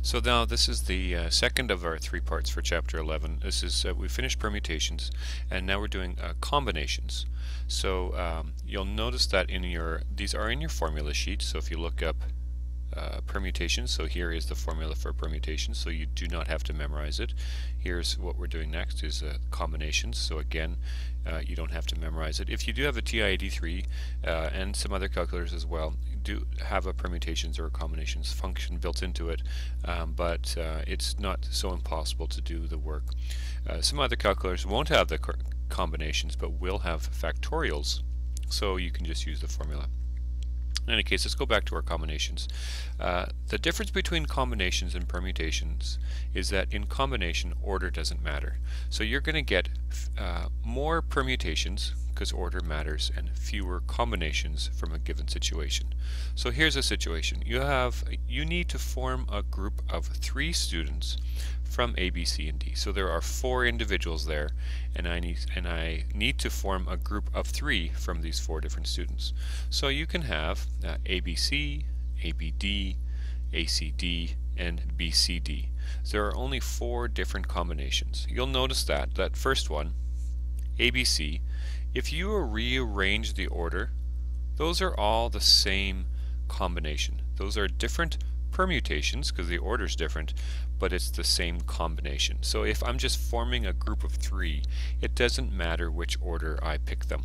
So now this is the second of our three parts for chapter 11. This is we finished permutations, and now we're doing combinations. So you'll notice that these are in your formula sheet. So if you look up permutations, so here is the formula for permutations, so you do not have to memorize it. Here's what we're doing next is combinations, so again you don't have to memorize it. If you do have a TI-83 and some other calculators as well, do have a permutations or a combinations function built into it, but it's not so impossible to do the work. Some other calculators won't have the combinations but will have factorials, so you can just use the formula. In any case, let's go back to our combinations. The difference between combinations and permutations is that in combination, order doesn't matter. So you're going to get more permutations, because order matters, and fewer combinations from a given situation. So here's a situation. You need to form a group of 3 students from A, B, C, and D. So there are 4 individuals there, and I need to form a group of 3 from these 4 different students. So you can have ABC, ABD, ACD, and BCD. So there are only 4 different combinations. You'll notice that first one, ABC, if you rearrange the order, those are all the same combination. Those are different permutations because the order is different, but it's the same combination. So if I'm just forming a group of 3, it doesn't matter which order I pick them.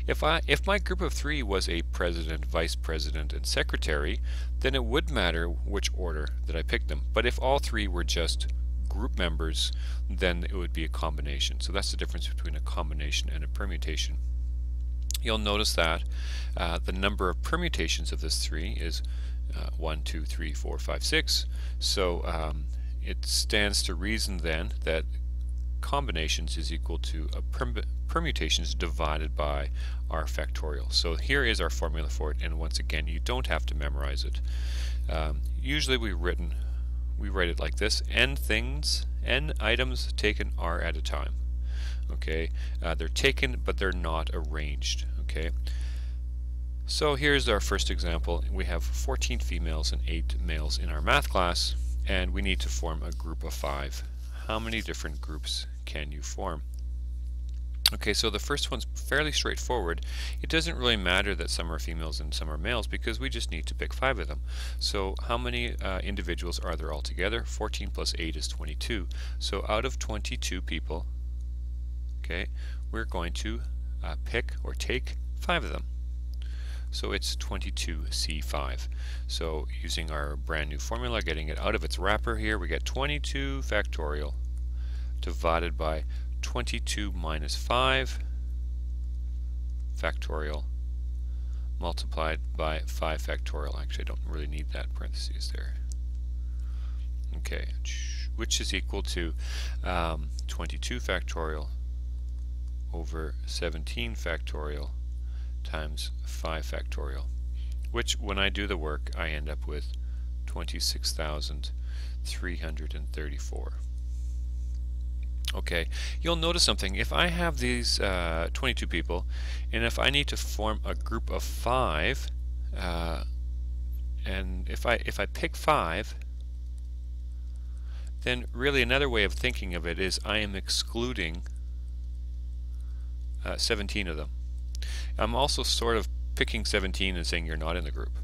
If my group of 3 was a president, vice president, and secretary, then it would matter which order that I picked them. But if all 3 were just group members, then it would be a combination. So that's the difference between a combination and a permutation. You'll notice that the number of permutations of this 3 is 1, 2, 3, 4, 5, 6. So it stands to reason then that combinations is equal to a permutations divided by our factorial. So here is our formula for it, and once again you don't have to memorize it. Usually we write it like this: n items taken are at a time. Okay, they're taken but they're not arranged. Okay, so here's our first example. We have 14 females and 8 males in our math class, and we need to form a group of 5. How many different groups can you form? Okay, so the first one's fairly straightforward. It doesn't really matter that some are females and some are males because we just need to pick 5 of them. So how many individuals are there altogether? 14 plus 8 is 22. So out of 22 people, okay, we're going to pick or take 5 of them. So it's 22C5. So using our brand new formula, getting it out of its wrapper here, we get 22 factorial divided by 22 minus 5 factorial multiplied by 5 factorial. Actually, I don't really need that parentheses there. Okay, which is equal to 22 factorial over 17 factorial times 5 factorial, which when I do the work I end up with 26,334. Okay, you'll notice something. If I have these 22 people, and if I need to form a group of 5, and if I pick 5, then really another way of thinking of it is I am excluding 17 of them. I'm also sort of picking 17 and saying you're not in the group.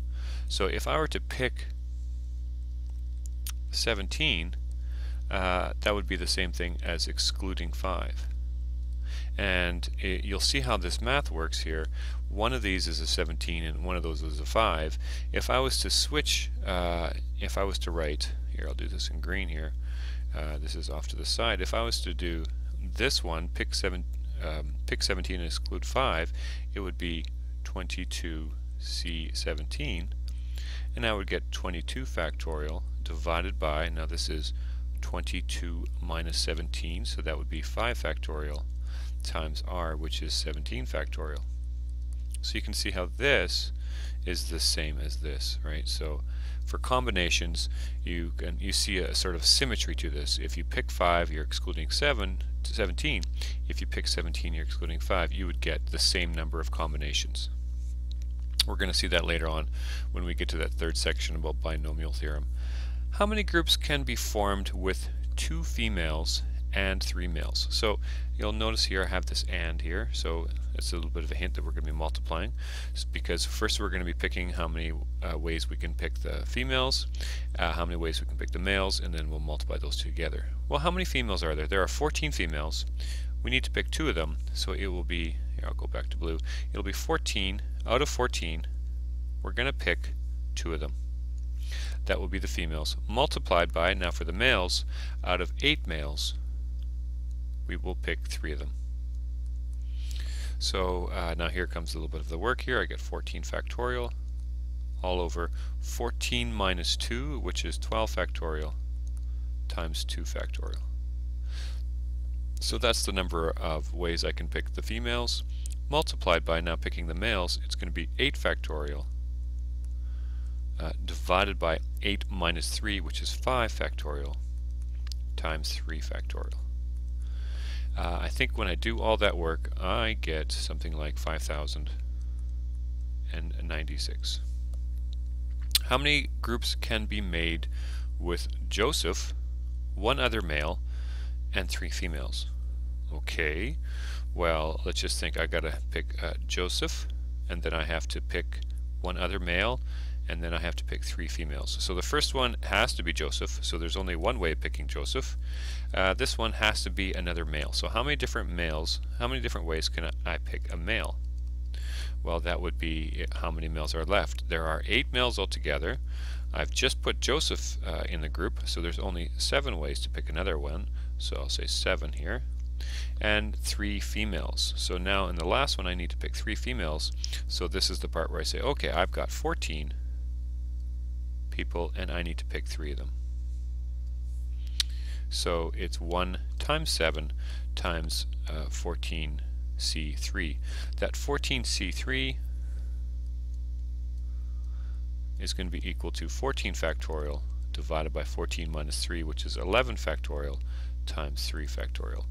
So if I were to pick 17, that would be the same thing as excluding 5. And you'll see how this math works here. One of these is a 17 and one of those is a 5. If I was to switch, if I was to write, here I'll do this in green here, this is off to the side. If I was to do this one, pick 17 and exclude 5, it would be 22C17, and I would get 22 factorial divided by, now this is 22 minus 17, so that would be 5 factorial times r, which is 17 factorial. So you can see how this is the same as this, right? So for combinations, you see a sort of symmetry to this. If you pick 5, you're excluding 17. If you pick 17, you're excluding 5. You would get the same number of combinations. We're going to see that later on when we get to that third section about binomial theorem. How many groups can be formed with 2 females and 3 males? So you'll notice here I have this and here, so it's a little bit of a hint that we're going to be multiplying, because first we're going to be picking how many ways we can pick the females, how many ways we can pick the males, and then we'll multiply those two together. Well, how many females are there? There are 14 females. We need to pick 2 of them, so it will be, here I'll go back to blue, it'll be 14 out of 14. We're going to pick 2 of them. That will be the females, multiplied by, now for the males, out of 8 males, we will pick 3 of them. So now here comes a little bit of the work here. I get 14 factorial all over 14 minus 2, which is 12 factorial, times 2 factorial. So that's the number of ways I can pick the females, multiplied by, now picking the males, it's going to be 8 factorial, divided by 8 minus 3, which is 5 factorial, times 3 factorial. I think when I do all that work, I get something like 5,096. How many groups can be made with Joseph, 1 other male, and 3 females? Okay, well, let's just think I gotta pick Joseph, and then I have to pick 1 other male, and then I have to pick 3 females. So the first one has to be Joseph, so there's only one way of picking Joseph. This one has to be another male. So how many different males, how many different ways can I pick a male? Well, that would be how many males are left. There are 8 males altogether. I've just put Joseph in the group, so there's only 7 ways to pick another one. So I'll say 7 here. And 3 females. So now in the last one I need to pick 3 females. So this is the part where I say, okay, I've got 14 people and I need to pick 3 of them. So it's 1 times 7 times 14c3. That 14c3 is going to be equal to 14 factorial divided by 14 minus 3, which is 11 factorial times 3 factorial.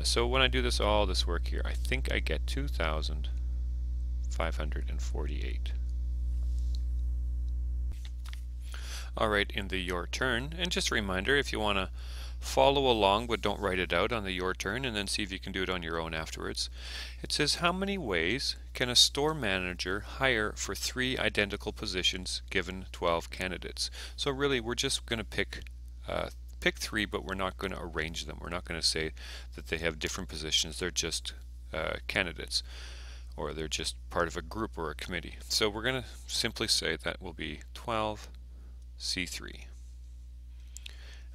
So when I do all this work here, I think I get 2,548. Alright, in the your turn, and just a reminder, if you want to follow along but don't write it out on the your turn and then see if you can do it on your own afterwards, it says how many ways can a store manager hire for 3 identical positions given 12 candidates? So really we're just going to pick 3, but we're not going to arrange them. We're not going to say that they have different positions. They're just candidates, or they're just part of a group or a committee. So we're going to simply say that will be 12c3,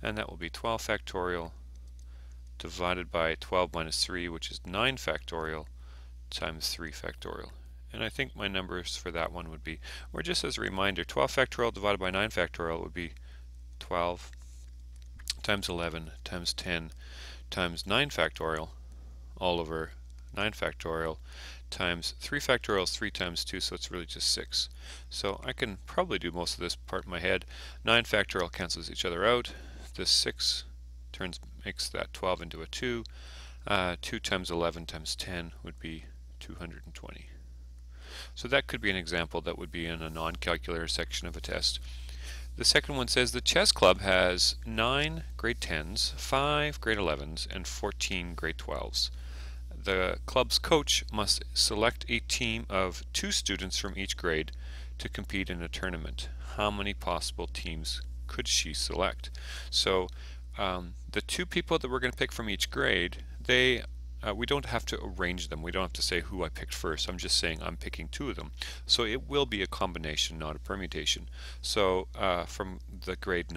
and that will be 12 factorial divided by 12 minus 3, which is 9 factorial, times 3 factorial. And I think my numbers for that one would be, or just as a reminder, 12 factorial divided by 9 factorial would be 12 times 11 times 10 times 9 factorial all over 9 factorial times 3 factorial is 3 times 2, so it's really just 6. So I can probably do most of this part in my head. 9 factorial cancels each other out. This 6 makes that 12 into a 2. 2 times 11 times 10 would be 220. So that could be an example that would be in a non-calculator section of a test. The second one says the chess club has 9 grade 10s, 5 grade 11s, and 14 grade 12s. The club's coach must select a team of 2 students from each grade to compete in a tournament. How many possible teams could she select? So the 2 people that we're going to pick from each grade, we don't have to arrange them. We don't have to say who I picked first. I'm just saying I'm picking 2 of them. So it will be a combination, not a permutation. So from grade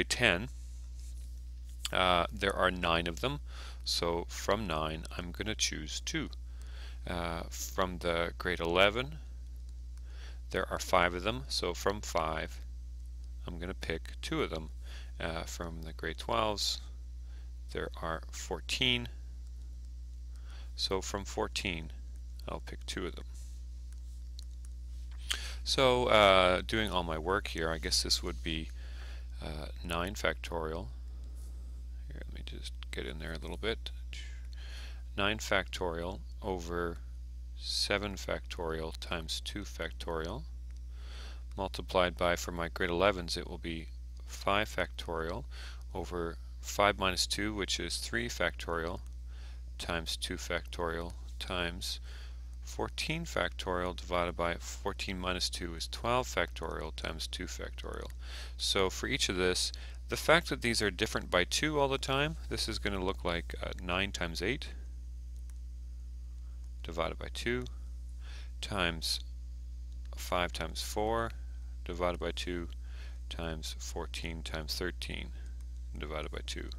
10, there are 9 of them. So from 9, I'm going to choose 2. From the grade 11, there are 5 of them. So from 5, I'm going to pick 2 of them. From the grade 12s, there are 14. So from 14, I'll pick 2 of them. So doing all my work here, I guess this would be 9 factorial. Here, let me just get in there a little bit. 9 factorial over 7 factorial times 2 factorial multiplied by, for my grade 11s, it will be 5 factorial over 5 minus 2, which is 3 factorial, times 2 factorial, times 14 factorial divided by 14 minus 2 is 12 factorial times 2 factorial. So for each of this, the fact that these are different by 2 all the time, this is going to look like 9 times 8 divided by 2 times 5 times 4 divided by 2 times 14 times 13 divided by 2.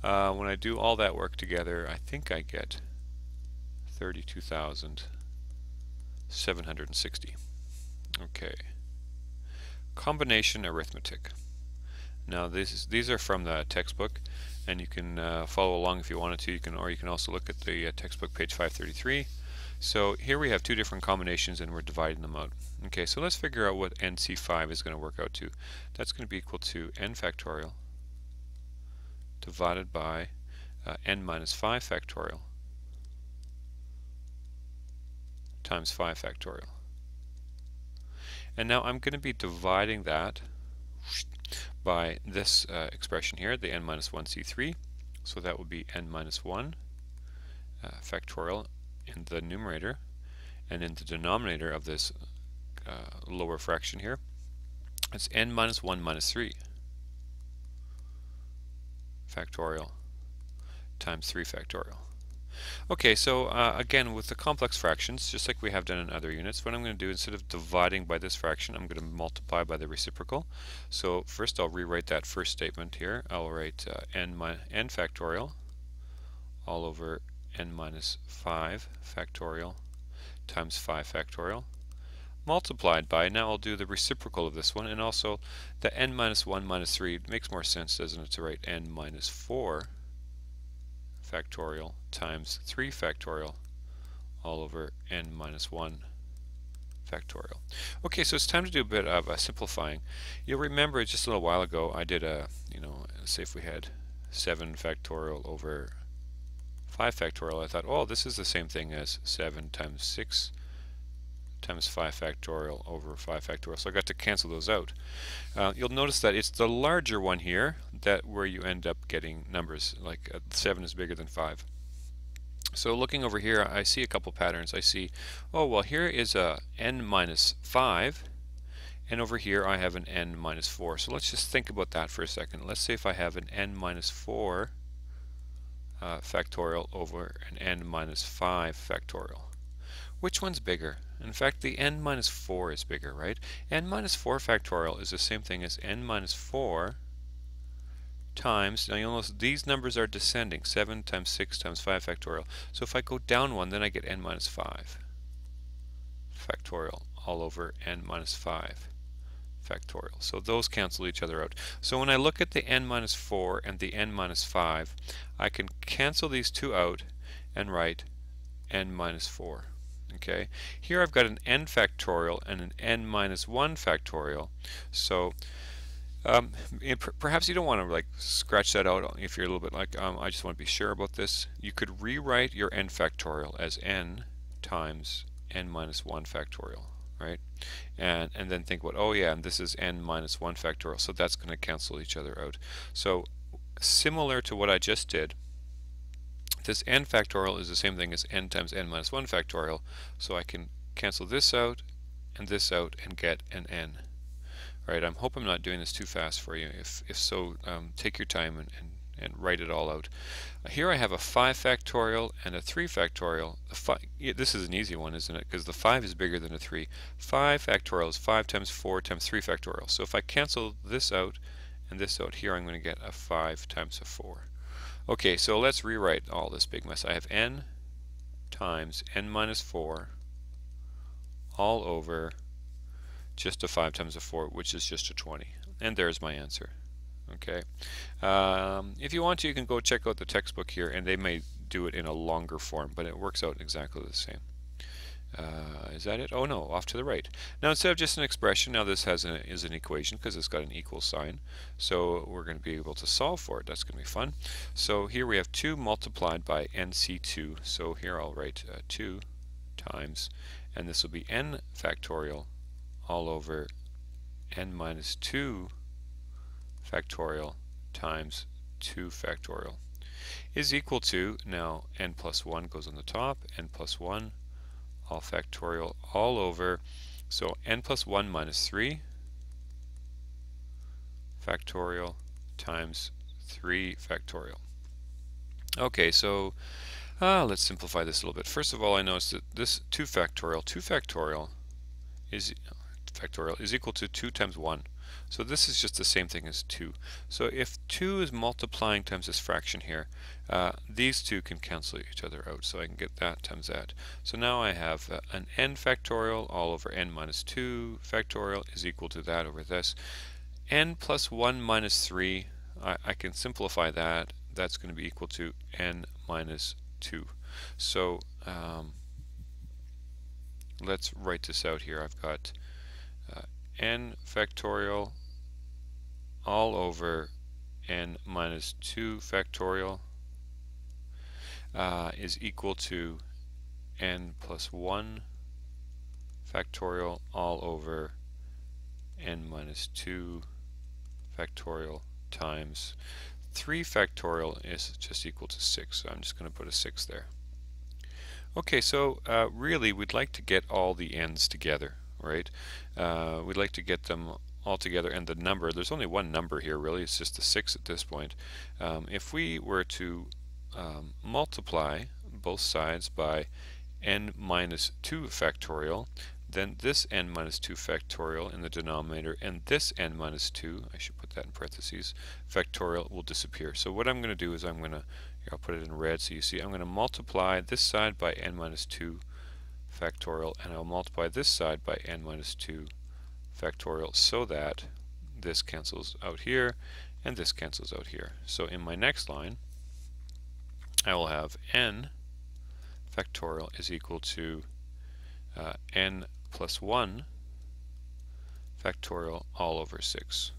When I do all that work together, I think I get 32,760. Okay. Combination arithmetic. Now these are from the textbook, and you can follow along if you wanted to. Or you can also look at the textbook, page 533. So here we have two different combinations, and we're dividing them out. Okay, so let's figure out what NC5 is going to work out to. That's going to be equal to n factorial divided by n minus 5 factorial times 5 factorial. And now I'm going to be dividing that by this expression here, the n minus 1c3. So that would be n minus 1 factorial in the numerator, and in the denominator of this lower fraction here, it's n minus 1 minus 3 factorial times 3 factorial. Okay, so again, with the complex fractions, just like we have done in other units, what I'm going to do, instead of dividing by this fraction, I'm going to multiply by the reciprocal. So first I'll rewrite that first statement here. I'll write n factorial all over n minus 5 factorial times 5 factorial multiplied by, now I'll do the reciprocal of this one, and also the n minus 1 minus 3. It makes more sense, doesn't it, to write n minus 4 factorial times 3 factorial all over n minus 1 factorial. Okay, so it's time to do a bit of simplifying. You'll remember just a little while ago I did a, say if we had 7 factorial over 5 factorial, I thought, oh, this is the same thing as 7 times 6 times 5 factorial over 5 factorial. So I got to cancel those out. You'll notice that it's the larger one here that where you end up getting numbers like 7 is bigger than 5. So looking over here, I see a couple patterns. I see, oh well, here is a n minus 5, and over here I have an n minus 4. So let's just think about that for a second. Let's say if I have an n minus 4 factorial over an n minus 5 factorial. Which one's bigger? In fact, the n minus 4 is bigger, right? N minus 4 factorial is the same thing as n minus 4 times, now you'll notice these numbers are descending, 7 times 6 times 5 factorial. So if I go down one, then I get n minus 5 factorial all over n minus 5 factorial. So those cancel each other out. So when I look at the n minus 4 and the n minus 5, I can cancel these two out and write n minus 4. Okay, here I've got an n factorial and an n minus 1 factorial. So perhaps you don't want to like scratch that out if you're a little bit like, I just want to be sure about this. You could rewrite your n factorial as n times n minus 1 factorial, right? And then think about, oh yeah, and this is n minus 1 factorial, so that's going to cancel each other out. So similar to what I just did, this n factorial is the same thing as n times n minus 1 factorial, so I can cancel this out and get an n. Right, I hope I'm not doing this too fast for you. If so, take your time and write it all out. Here I have a 5 factorial and a 3 factorial. This is an easy one, isn't it? Because the 5 is bigger than a 3. 5 factorial is 5 times 4 times 3 factorial. So if I cancel this out and this out here, I'm going to get a 5 times a 4. Okay, so let's rewrite all this big mess. I have n times n minus 4 all over just a 5 times a 4, which is just a 20. And there's my answer. Okay. If you want to, you can go check out the textbook here, and they may do it in a longer form, but it works out exactly the same. Is that it? Oh no, off to the right. Now instead of just an expression, now this is an equation because it's got an equal sign. So we're going to be able to solve for it. That's going to be fun. So here we have 2 multiplied by nc2. So here I'll write 2 times, and this will be n factorial all over n minus 2 factorial times 2 factorial is equal to, now n plus 1 goes on the top, n plus 1 all factorial all over, so n plus 1 minus 3 factorial times 3 factorial. Okay, so let's simplify this a little bit. First of all, I noticed that this 2 factorial is equal to 2 times 1. So this is just the same thing as 2. So if 2 is multiplying times this fraction here, these two can cancel each other out. So I can get that times that. So now I have an n factorial all over n minus 2 factorial is equal to that over this. N plus 1 minus 3, I can simplify that. That's going to be equal to n minus 2. So let's write this out here. I've got n factorial all over n minus 2 factorial is equal to n plus 1 factorial all over n minus 2 factorial times 3 factorial is just equal to 6. So I'm just going to put a 6 there. Okay, so really we'd like to get all the n's together, right? We'd like to get them all together, and the number, there's only one number here really, it's just a 6 at this point. If we were to multiply both sides by n minus 2 factorial, then this n minus 2 factorial in the denominator and this n minus 2, I should put that in parentheses, factorial will disappear. So what I'm going to do is I'll put it in red so you see, I'm going to multiply this side by n minus 2 factorial, and I'll multiply this side by n minus 2 factorial so that this cancels out here and this cancels out here. So in my next line I will have n factorial is equal to n plus 1 factorial all over 6.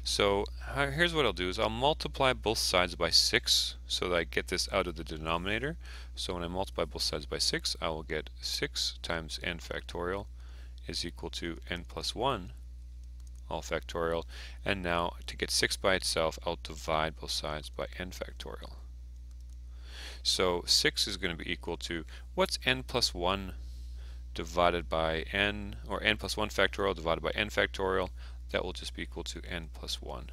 So here's what I'll do is I'll multiply both sides by 6 so that I get this out of the denominator. So when I multiply both sides by 6, I will get 6 times n factorial is equal to n plus 1 all factorial. And now to get 6 by itself, I'll divide both sides by n factorial. So 6 is going to be equal to, what's n plus 1 divided by n, or n plus 1 factorial divided by n factorial? That will just be equal to n plus 1.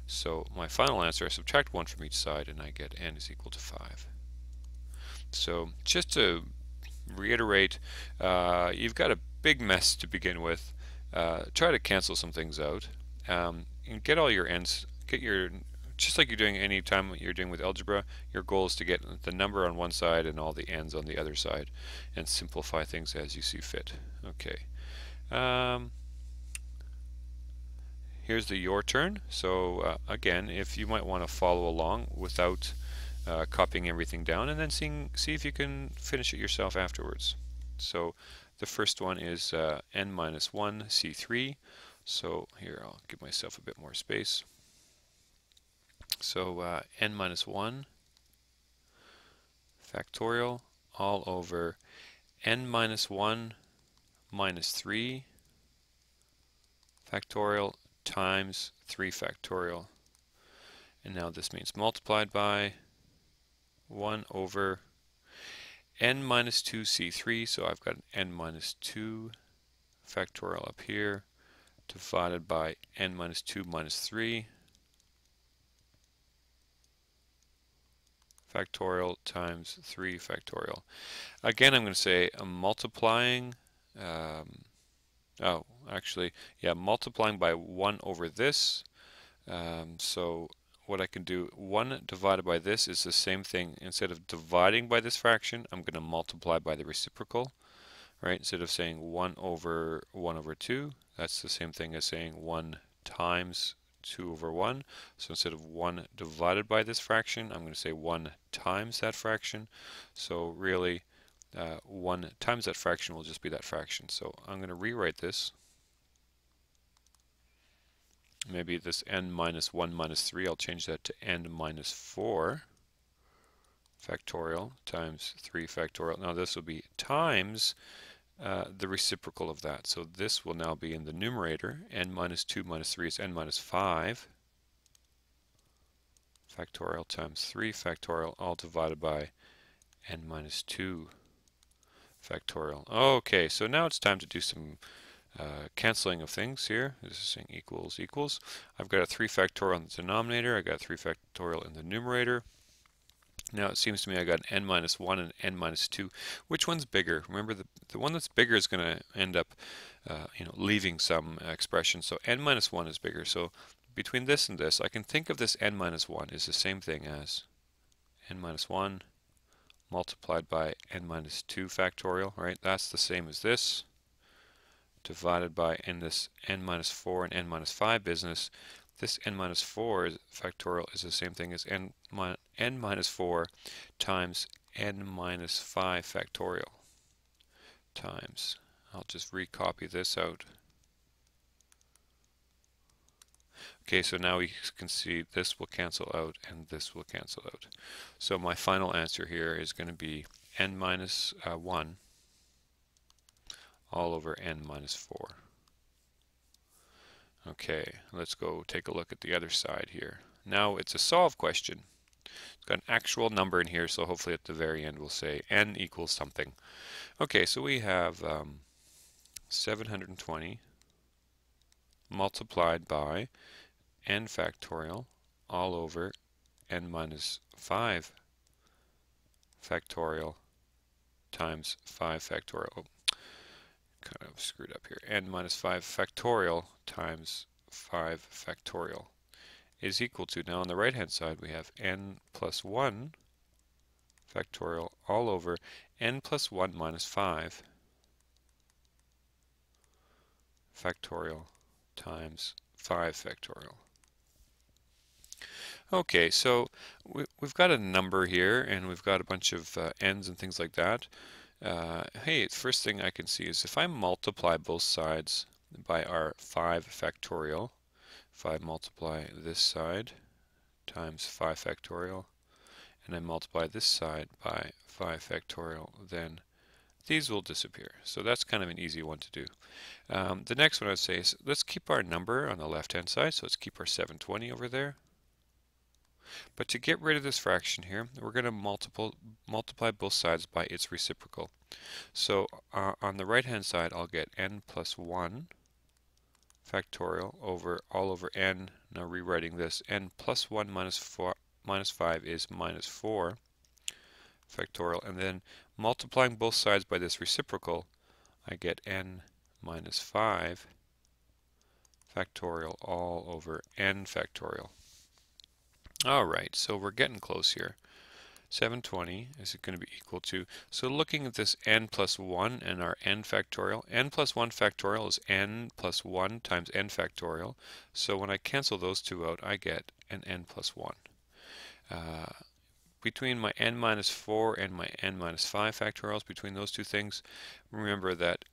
So my final answer, I subtract 1 from each side and I get n is equal to 5. So just to reiterate, you've got a big mess to begin with. Try to cancel some things out and get all your n's, just like you're doing any time you're doing with algebra, your goal is to get the number on one side and all the n's on the other side and simplify things as you see fit. Okay. Here's the your turn. So again, if you might want to follow along without copying everything down, and then see if you can finish it yourself afterwards. So the first one is n minus 1 C3. So here I'll give myself a bit more space. So n minus 1 factorial all over n minus 1 minus 3 factorial times 3 factorial. And now this means multiplied by 1 over n minus 2 C3, so I've got an n minus 2 factorial up here, divided by n minus 2 minus 3 factorial times 3 factorial. Again, I'm going to say I'm multiplying, multiplying by 1 over this. So what I can do, 1 divided by this is the same thing. Instead of dividing by this fraction, I'm going to multiply by the reciprocal, right? Instead of saying 1 over 2, that's the same thing as saying 1 times 2 over 1. So instead of 1 divided by this fraction, I'm going to say 1 times that fraction. So really 1 times that fraction will just be that fraction. So I'm going to rewrite this. Maybe this n minus 1 minus 3, I'll change that to n minus 4 factorial times 3 factorial. Now this will be times the reciprocal of that. So this will now be in the numerator. N minus 2 minus 3 is n minus 5 factorial times 3 factorial, all divided by n minus 2 factorial. Okay, so now it's time to do some canceling of things here. This is saying equals equals. I've got a 3 factorial in the denominator. I got a 3 factorial in the numerator. Now it seems to me I got an n minus 1 and n minus 2. Which one's bigger? Remember, the one that's bigger is going to end up leaving some expression. So n minus 1 is bigger. So between this and this, I can think of this n minus 1 is the same thing as n minus 1 multiplied by n minus 2 factorial, right? That's the same as this, divided by in this n minus 4 and n minus 5 business. This n minus 4 factorial is the same thing as n minus 4 times n minus 5 factorial times, I'll just recopy this out. Okay, so now we can see this will cancel out and this will cancel out. So my final answer here is going to be n minus 1 all over n minus 4. Okay, let's go take a look at the other side here. Now it's a solve question. It's got an actual number in here, so hopefully at the very end we'll say n equals something. Okay, so we have 720 multiplied by n factorial all over n minus 5 factorial times 5 factorial. Oh, kind of screwed up here. N minus 5 factorial times 5 factorial is equal to, now on the right hand side we have n plus 1 factorial all over n plus 1 minus 5 factorial times 5 factorial. Okay, so we've got a number here and we've got a bunch of n's and things like that. Hey, the first thing I can see is if I multiply both sides by our 5 factorial, if I multiply this side times 5 factorial and I multiply this side by 5 factorial, then these will disappear. So that's kind of an easy one to do. The next one I'd say is let's keep our number on the left hand side, so let's keep our 720 over there. But to get rid of this fraction here, we're going to multiply both sides by its reciprocal. So on the right hand side I'll get n plus 1 factorial over all over n. Now rewriting this, n plus 1 minus 5 is minus 4 factorial, and then multiplying both sides by this reciprocal I get n minus 5 factorial all over n factorial. Alright, so we're getting close here. 720 is going to be equal to, so looking at this n plus 1 and our n factorial, n plus 1 factorial is n plus 1 times n factorial. So when I cancel those two out, I get an n plus 1. Between my n minus 4 and my n minus 5 factorials, between those two things, remember that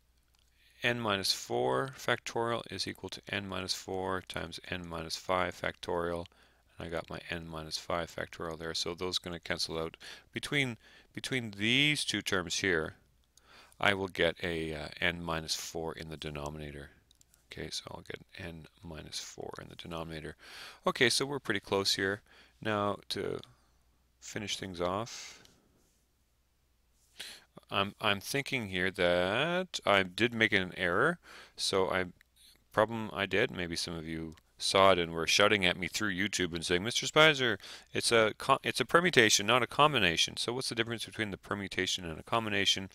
n minus 4 factorial is equal to n minus 4 times n minus 5 factorial. I got my n minus 5 factorial there, so those are going to cancel out. Between these two terms here, I will get a n minus 4 in the denominator. Okay, so I'll get n minus 4 in the denominator. Okay, so we're pretty close here. Now to finish things off, I'm thinking here that I did make an error. So I did, maybe some of you saw it and were shouting at me through YouTube and saying, Mr. Speiser, it's a permutation, not a combination. So what's the difference between the permutation and a combination?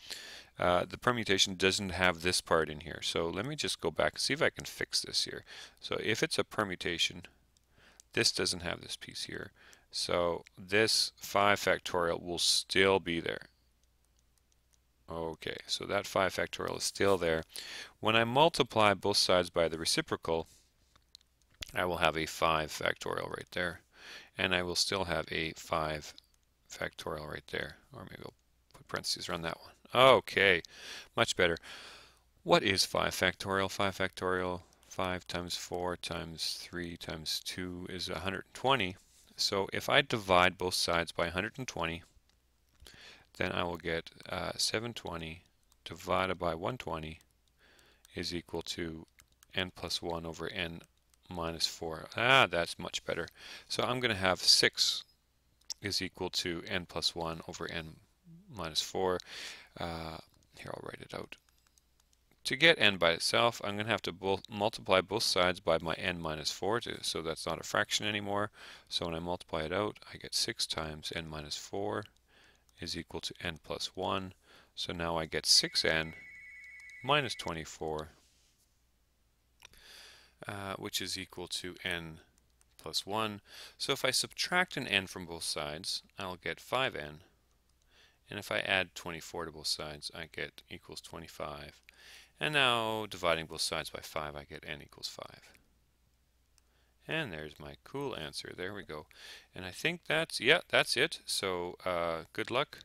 The permutation doesn't have this part in here. So let me just go back and see if I can fix this here. So if it's a permutation, this doesn't have this piece here. So this 5 factorial will still be there. Okay, so that 5 factorial is still there. When I multiply both sides by the reciprocal, I will have a 5 factorial right there, and I will still have a 5 factorial right there, or maybe I'll put parentheses around that one. Okay, much better. What is 5 factorial? 5 factorial, 5 times 4 times 3 times 2 is 120. So if I divide both sides by 120, then I will get 720 divided by 120 is equal to n plus 1 over n minus 4. Ah, that's much better. So I'm going to have 6 is equal to n plus 1 over n minus 4. Here, I'll write it out. To get n by itself, I'm going to have to multiply both sides by my n minus 4, so that's not a fraction anymore. So when I multiply it out, I get 6 times n minus 4 is equal to n plus 1. So now I get 6n minus 24, which is equal to n plus 1. So if I subtract an n from both sides, I'll get 5n. And if I add 24 to both sides, I get equals 25. And now, dividing both sides by 5, I get n equals 5. And there's my cool answer. There we go. And I think that's it. So good luck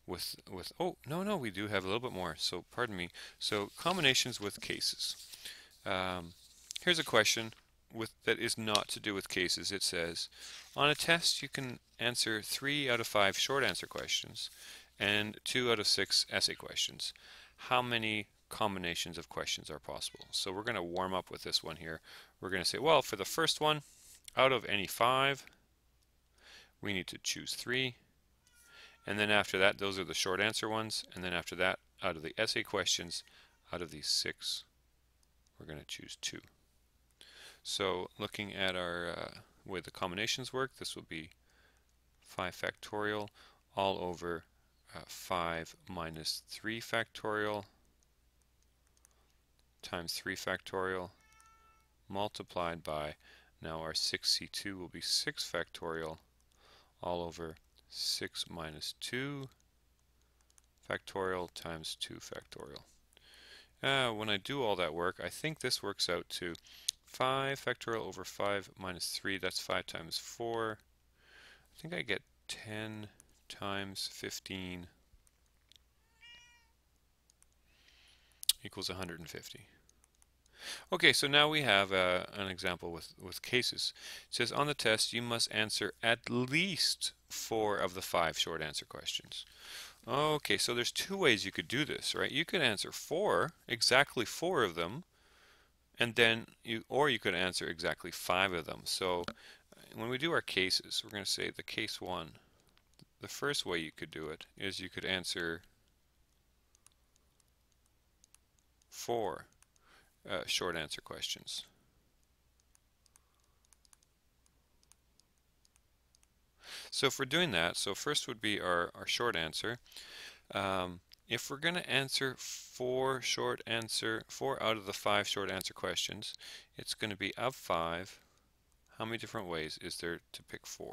with oh, no, we do have a little bit more. So pardon me. So combinations with cases. Here's a question that is not to do with cases. It says, on a test you can answer 3 out of 5 short answer questions and 2 out of 6 essay questions. How many combinations of questions are possible? So we're going to warm up with this one here. We're going to say, well, for the first one, out of any 5, we need to choose 3. And then after that, those are the short answer ones. And then after that, out of the essay questions, out of these 6, we're going to choose 2. So looking at our way the combinations work, this will be 5 factorial all over 5 minus 3 factorial times 3 factorial multiplied by, now our 6c2 will be 6 factorial all over 6 minus 2 factorial times 2 factorial. When I do all that work, I think this works out to 5 factorial over 5 minus 3, that's 5 times 4. I think I get 10 times 15 equals 150. Okay, so now we have an example with cases. It says, on the test you must answer at least 4 of the 5 short answer questions. Okay, so there's 2 ways you could do this, right? You could answer 4, exactly 4 of them, and then you could answer exactly 5 of them. So when we do our cases, we're going to say the case 1. The first way you could do it is you could answer 4 short answer questions. So if we're doing that, so first would be our short answer. If we're going to answer 4 out of the 5 short answer questions, it's going to be of 5. How many different ways is there to pick 4?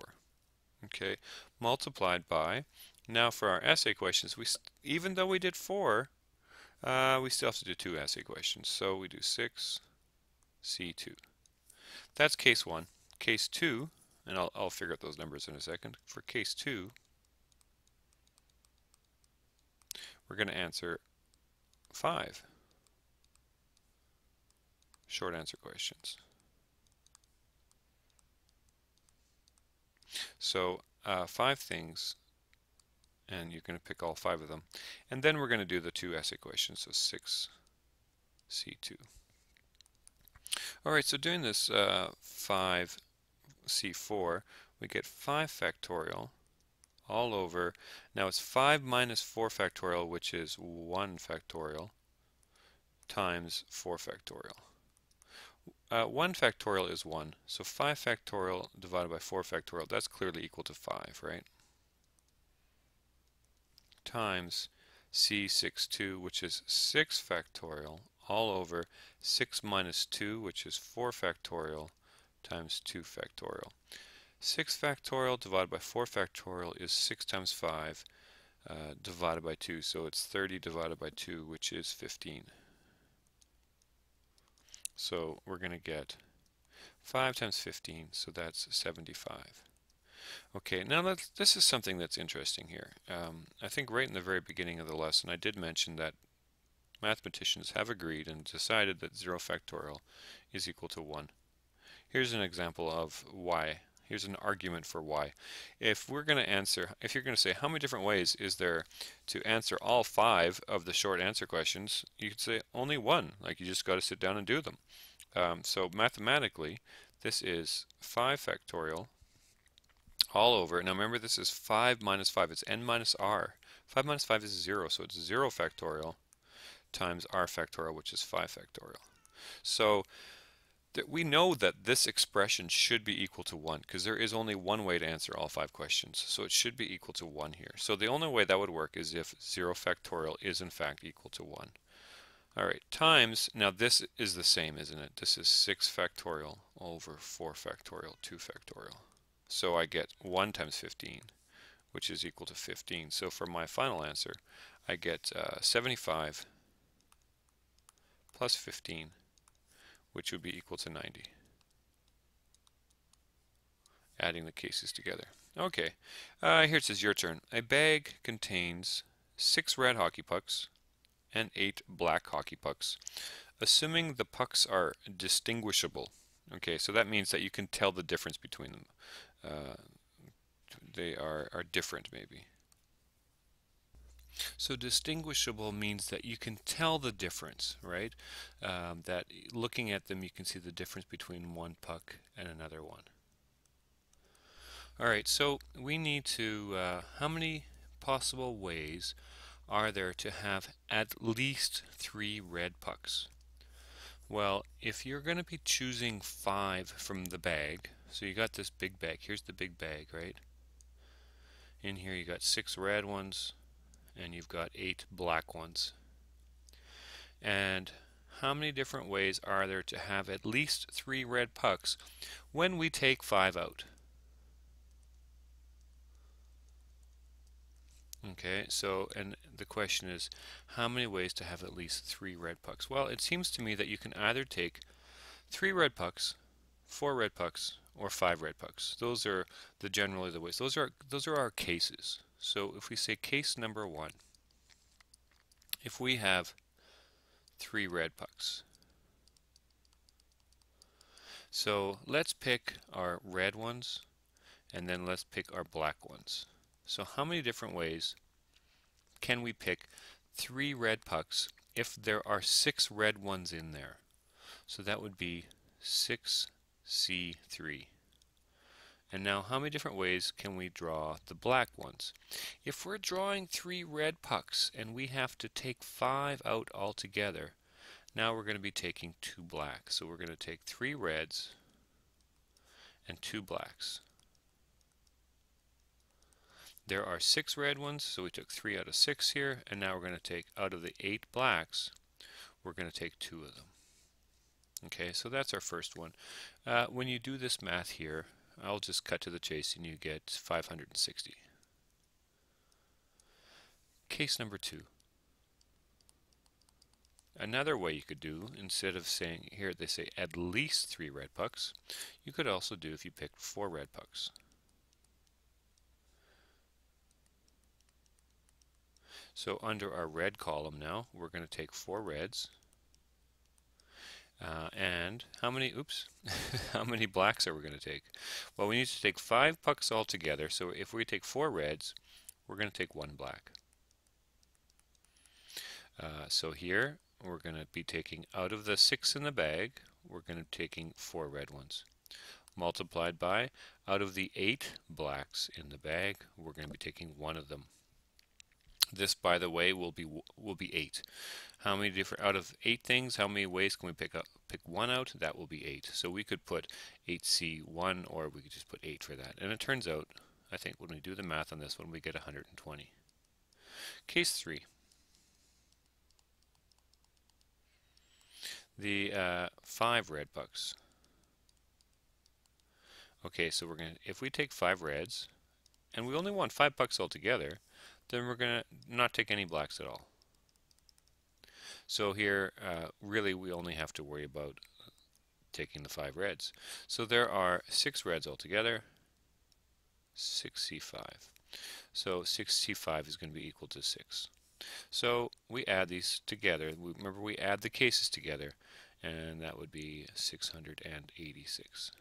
Okay, multiplied by, now for our essay questions, even though we did 4, we still have to do 2 essay questions. So we do 6, C2. That's case 1. Case 2, and I'll figure out those numbers in a second. For case 2, we're going to answer 5 short answer questions. So 5 things, and you're going to pick all 5 of them. And then we're going to do the 2 essay questions, so 6, C2. Alright, so doing this 5, C4, we get 5 factorial all over, now it's 5 minus 4 factorial, which is 1 factorial, times 4 factorial. 1 factorial is 1, so 5 factorial divided by 4 factorial, that's clearly equal to 5, right? Times C62, which is 6 factorial, all over 6 minus 2, which is 4 factorial, times 2 factorial. 6 factorial divided by 4 factorial is 6 times 5 divided by 2, so it's 30 divided by 2, which is 15. So we're going to get 5 times 15, so that's 75. Okay, now this is something that's interesting here. I think right in the very beginning of the lesson I did mention that mathematicians have agreed and decided that 0 factorial is equal to 1. Here's an example of why Here's an argument for why. If we're going to answer, if you're going to say how many different ways is there to answer all 5 of the short answer questions, you could say only one. Like, you just got to sit down and do them. So mathematically, this is 5 factorial all over. Now remember, this is 5 minus 5. It's n minus r. 5 minus 5 is 0, so it's 0 factorial times r factorial, which is 5 factorial. So we know that this expression should be equal to 1 because there is only one way to answer all 5 questions. So it should be equal to 1 here. So the only way that would work is if 0 factorial is in fact equal to 1. Alright, times, now this is the same, isn't it? This is 6 factorial over 4 factorial, 2 factorial. So I get 1 times 15, which is equal to 15. So for my final answer, I get 75 plus 15, which would be equal to 90. Adding the cases together. Okay, here it says your turn. A bag contains 6 red hockey pucks and 8 black hockey pucks, assuming the pucks are distinguishable. Okay, so that means that you can tell the difference between them. They are different, maybe. So distinguishable means that you can tell the difference, right? That looking at them, you can see the difference between one puck and another one. All right, so we need to, how many possible ways are there to have at least 3 red pucks? Well, if you're going to be choosing 5 from the bag, so you got this big bag, here's the big bag, right? In here you got 6 red ones, and you've got 8 black ones. And how many different ways are there to have at least 3 red pucks when we take 5 out? Okay, so, and the question is, how many ways to have at least 3 red pucks? Well, it seems to me that you can either take 3 red pucks, 4 red pucks, or 5 red pucks. Those are generally the ways. Those are our cases. So if we say case number 1, if we have 3 red pucks, so let's pick our red ones, and then let's pick our black ones. So how many different ways can we pick 3 red pucks if there are 6 red ones in there? So that would be 6C3. And now how many different ways can we draw the black ones? If we're drawing 3 red pucks and we have to take 5 out altogether, now we're going to be taking 2 blacks. So we're going to take 3 reds and 2 blacks. There are 6 red ones, so we took 3 out of 6 here, and now we're going to take, out of the 8 blacks, we're going to take 2 of them. Okay, so that's our first one. When you do this math here, I'll just cut to the chase and you get 560. Case number 2. Another way you could do, instead of saying, here they say at least 3 red pucks, you could also do if you picked 4 red pucks. So under our red column now, we're going to take 4 reds. And how many, oops, how many blacks are we going to take? Well, we need to take 5 pucks altogether. So if we take 4 reds, we're going to take 1 black. So here, we're going to be taking, out of the 6 in the bag, we're going to be taking 4 red ones. Multiplied by, out of the 8 blacks in the bag, we're going to be taking 1 of them. This, by the way, will be 8. How many different, out of 8 things, how many ways can we pick 1 out? That will be 8. So we could put 8C1, or we could just put 8 for that. And it turns out, I think when we do the math on this one, we get 120. Case 3. The 5 red pucks. Okay, so we're going to, if we take 5 reds, and we only want 5 pucks altogether, then we're going to not take any blacks at all. So here, really, we only have to worry about taking the 5 reds. So there are 6 reds altogether, 6C5. So 6C5 is going to be equal to 6. So we add these together. Remember, we add the cases together, and that would be 686.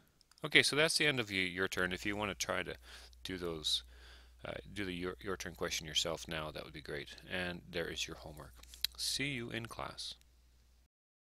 Okay, so that's the end of your turn. If you want to try to do those, do the your turn question yourself now, that would be great. And there is your homework. See you in class.